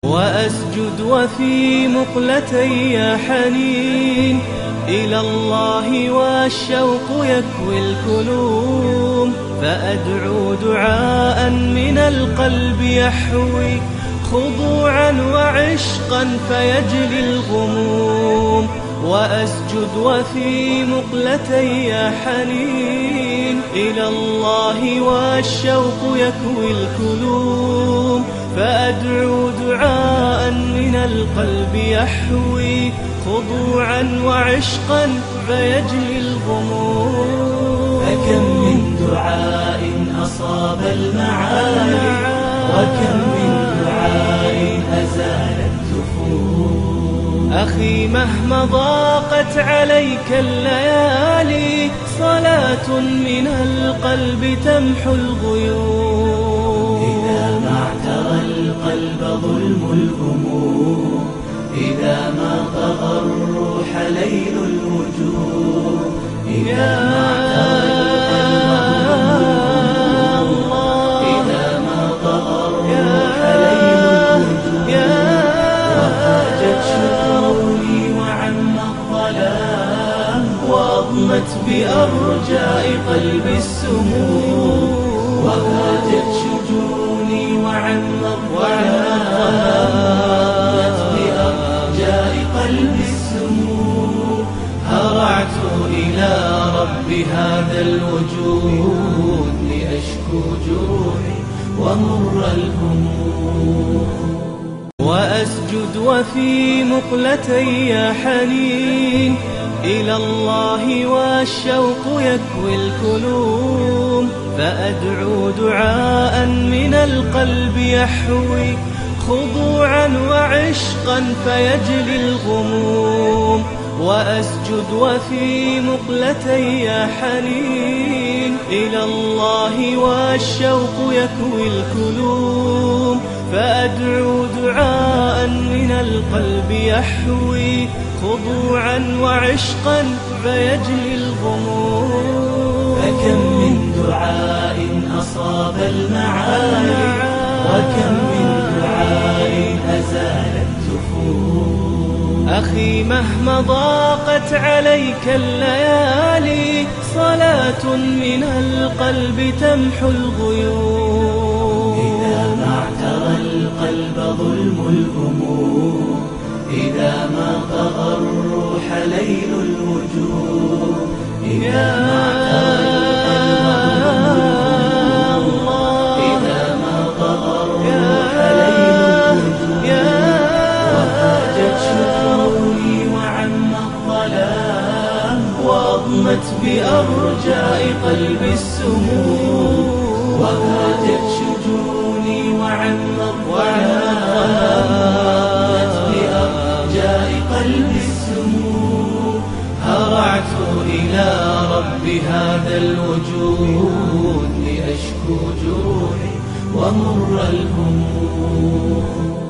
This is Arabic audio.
وأسجد وفي مقلتي حنين إلى الله والشوق يكوي الكلوم، فأدعو دعاء من القلب يحوي خضوعا وعشقا فيجلي الغموم. وأسجد وفي مقلتي حنين إلى الله والشوق يكوي الكلوم، فأدعو دعاء من القلب يحوي خضوعا وعشقا فيجلي الغموم. فكم من دعاء أصاب المعالي، وكم من دعاء أزال الجفون. أخي مهما ضاقت عليك الليالي، صلاة من القلب تمحو الغيوم. إذا ما اعترى القلب ظلم الهموم، إذا ما طغى الروح ليل الوجوه، إذا ما اعترى القلب إذا ما طغى الروح ليل الوجوه. وهاجت شجوني وعم الظلام، وأضمت بأرجاء قلب السموم. وهاجت شجوني وعم الظلام، وأضمت بأرجاء قلب السموم. هرعت إلى رب هذا الوجود لأشكو جروحي ومر الهموم. وأسجد وفي مقلتي حنين إلى الله والشوق يكوي الكلوم، فأدعو دعاء من القلب يحوي خضوعا وعشقا فيجلي الغموم. وأسجد وفي مقلتي حنين إلى الله والشوق يكوي الكلوم، فأدعو دعاء من القلب يحوي خضوعا وعشقا فيجلي الغموم. فكم من دعاء أصاب المعالي، وكم من دعاء أزال الجفون. أخي مهما ضاقت عليك الليالي، صلاة من القلب تمحو الغيوم. إذا ما اعترى القلب ظلم الهموم، إذا ما طغى الروح ليل الوجوه، إذا ما اعترى القلب إذا ما طغى الروح ليل الوجوه. وهاجت شجوني وعم الظلام، وأضمت بأرجاء قلب السموم. وهاجت شجوني وعم الظلام، وأضمت بأرجاء قلب السموم. هرعت إلى رب هذا الوجود لأشكو جروحي ومر الهموم.